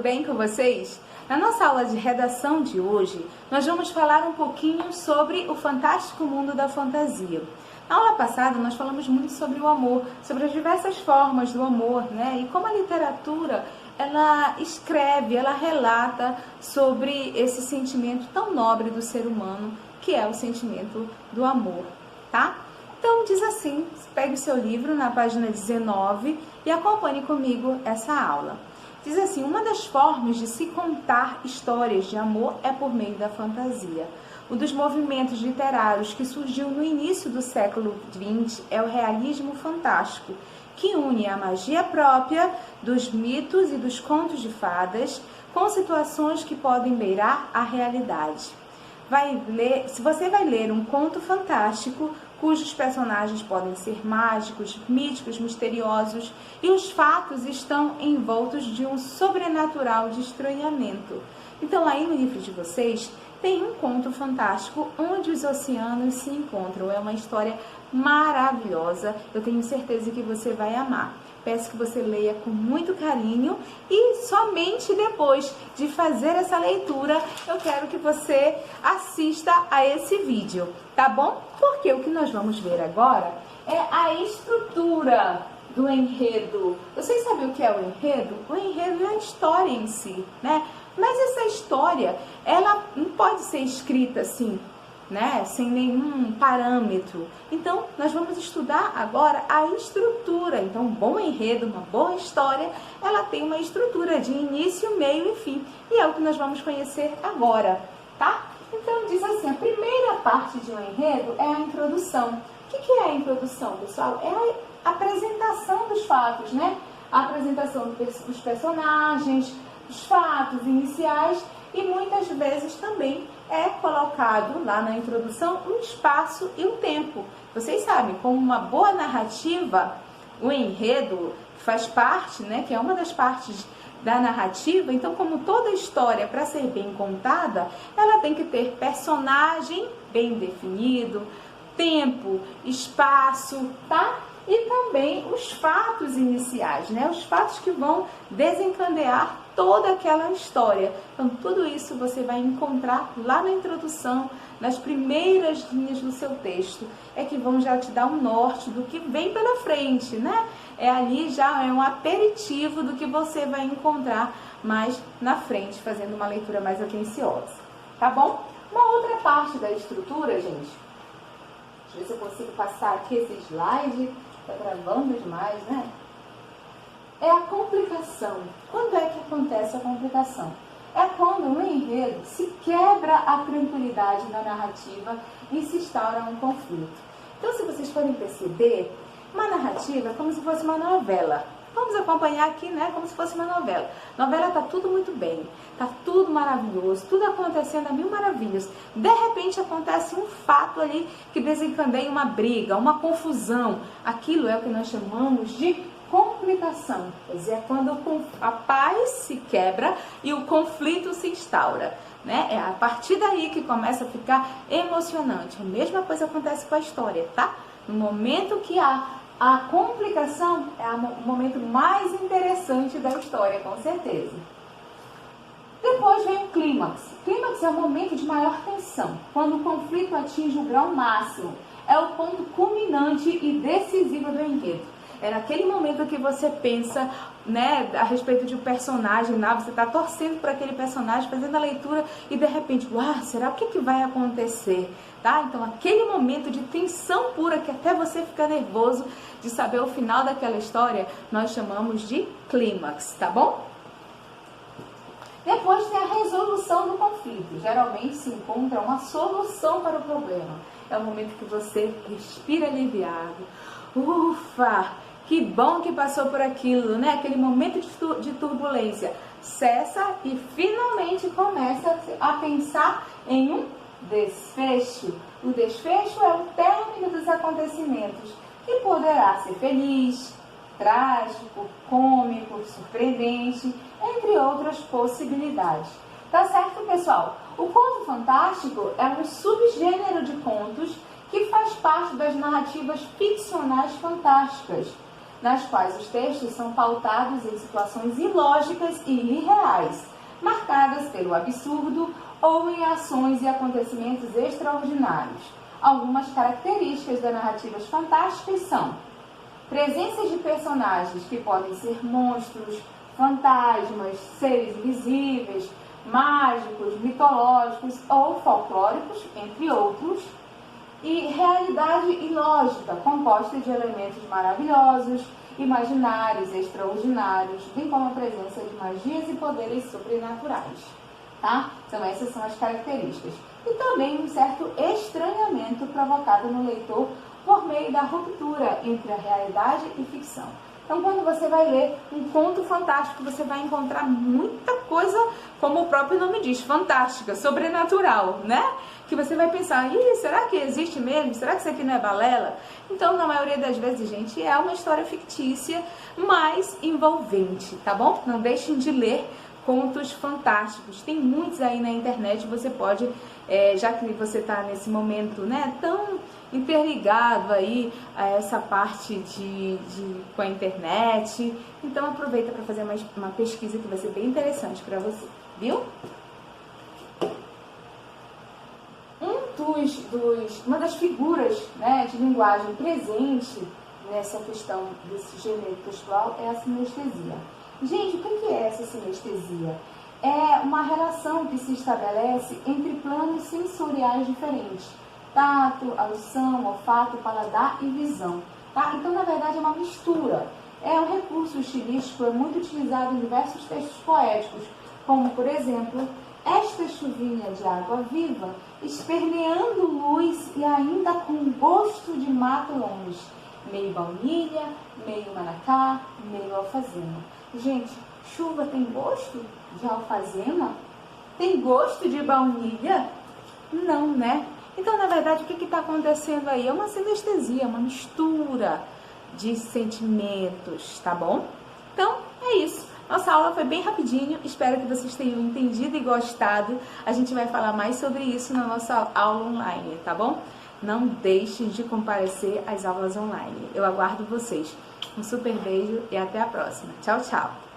bem com vocês? Na nossa aula de redação de hoje, nós vamos falar um pouquinho sobre o fantástico mundo da fantasia. Na aula passada, nós falamos muito sobre o amor, sobre as diversas formas do amor, né? E como a literatura, ela escreve, ela relata sobre esse sentimento tão nobre do ser humano, que é o sentimento do amor, tá? Então, diz assim, pegue o seu livro na página 19 e acompanhe comigo essa aula. Diz assim, uma das formas de se contar histórias de amor é por meio da fantasia. Um dos movimentos literários que surgiu no início do século XX é o realismo fantástico, que une a magia própria dos mitos e dos contos de fadas com situações que podem beirar a realidade. Se você vai ler um conto fantástico, cujos personagens podem ser mágicos, míticos, misteriosos, e os fatos estão envoltos de um sobrenatural de estranhamento. Então, aí no livro de vocês, tem um conto fantástico onde os oceanos se encontram. É uma história maravilhosa, eu tenho certeza que você vai amar. Peço que você leia com muito carinho e somente depois de fazer essa leitura, eu quero que você assista a esse vídeo, tá bom? Porque o que nós vamos ver agora é a estrutura do enredo. Vocês sabem o que é o enredo? O enredo é a história em si, né? Mas essa história, ela não pode ser escrita assim, né, sem nenhum parâmetro. Então, nós vamos estudar agora a estrutura. Então, um bom enredo, uma boa história, ela tem uma estrutura de início, meio e fim. E é o que nós vamos conhecer agora, tá? Então, diz assim, a primeira parte de um enredo é a introdução. O que é a introdução, pessoal? É a apresentação dos fatos, né? A apresentação dos personagens, os fatos iniciais, e muitas vezes também é colocado lá na introdução o espaço e o tempo. Vocês sabem, como uma boa narrativa, o enredo faz parte, né, que é uma das partes da narrativa. Então, como toda história, para ser bem contada, ela tem que ter personagem bem definido, tempo, espaço, tá? E também os fatos iniciais, né? Os fatos que vão desencadear toda aquela história. Então, tudo isso você vai encontrar lá na introdução, nas primeiras linhas do seu texto, é que vão já te dar um norte do que vem pela frente, né? Ali já é um aperitivo do que você vai encontrar mais na frente, fazendo uma leitura mais atenciosa, tá bom? Uma outra parte da estrutura, gente, deixa eu ver se eu consigo passar aqui esse slide, tá travando demais, né? É a complicação. Quando é que acontece a complicação? É quando no enredo se quebra a tranquilidade da narrativa e se instaura um conflito. Então, se vocês forem perceber, uma narrativa é como se fosse uma novela. Vamos acompanhar aqui, né? Como se fosse uma novela. Novela tá tudo muito bem, tá tudo maravilhoso, tudo acontecendo a mil maravilhas. De repente acontece um fato ali que desencadeia uma briga, uma confusão. Aquilo é o que nós chamamos de complicação, quer dizer, é quando a paz se quebra e o conflito se instaura, né? É a partir daí que começa a ficar emocionante. A mesma coisa acontece com a história, tá? No momento que há a complicação, é o momento mais interessante da história, com certeza. Depois vem o clímax. O clímax é o momento de maior tensão, quando o conflito atinge o grau máximo. É o ponto culminante e decisivo do enredo. É naquele momento que você pensa, né, a respeito de um personagem lá, você está torcendo por aquele personagem, fazendo a leitura e de repente, uau, será o que vai acontecer? Tá? Então, aquele momento de tensão pura, que até você fica nervoso de saber o final daquela história, nós chamamos de clímax, tá bom? Depois tem a resolução do conflito. Geralmente se encontra uma solução para o problema. É o momento que você respira aliviado. Ufa! Que bom que passou por aquilo, né? Aquele momento de turbulência cessa e finalmente começa a pensar em um desfecho. O desfecho é o término dos acontecimentos, que poderá ser feliz, trágico, cômico, surpreendente, entre outras possibilidades. Tá certo, pessoal? O conto fantástico é um subgênero de contos que faz parte das narrativas ficcionais fantásticas. nas quais os textos são pautados em situações ilógicas e irreais, marcadas pelo absurdo ou em ações e acontecimentos extraordinários. Algumas características das narrativas fantásticas são: presença de personagens que podem ser monstros, fantasmas, seres invisíveis, mágicos, mitológicos ou folclóricos, entre outros, e realidade ilógica, composta de elementos maravilhosos, imaginários, extraordinários, bem como a presença de magias e poderes sobrenaturais. Tá? Então essas são as características. E também um certo estranhamento provocado no leitor por meio da ruptura entre a realidade e ficção. Então, quando você vai ler um conto fantástico, você vai encontrar muita coisa, como o próprio nome diz, fantástica, sobrenatural, né? Que você vai pensar, será que existe mesmo? Será que isso aqui não é balela? Então, na maioria das vezes, gente, é uma história fictícia, mas envolvente, tá bom? Não deixem de ler contos fantásticos. Tem muitos aí na internet, você pode, já que você está nesse momento, né, tão interligado aí a essa parte com a internet, então aproveita para fazer uma pesquisa que vai ser bem interessante para você, viu? Uma das figuras, né, de linguagem presente nessa questão desse gênero textual é a sinestesia. Gente, o que é essa sinestesia? É uma relação que se estabelece entre planos sensoriais diferentes: tato, audição, olfato, paladar e visão. Tá? Então, na verdade, é uma mistura. É um recurso estilístico, é muito utilizado em diversos textos poéticos, como, por exemplo, esta chuvinha de água viva, esperneando luz e ainda com gosto de mato longe, meio baunilha, meio manacá, meio alfazema. Gente, chuva tem gosto de alfazema? Tem gosto de baunilha? Não, né? Então, na verdade, o que está acontecendo aí? É uma sinestesia, uma mistura de sentimentos, tá bom? Então, é isso. Nossa aula foi bem rapidinho, espero que vocês tenham entendido e gostado. A gente vai falar mais sobre isso na nossa aula online, tá bom? Não deixem de comparecer às aulas online. Eu aguardo vocês. Um super beijo e até a próxima. Tchau, tchau!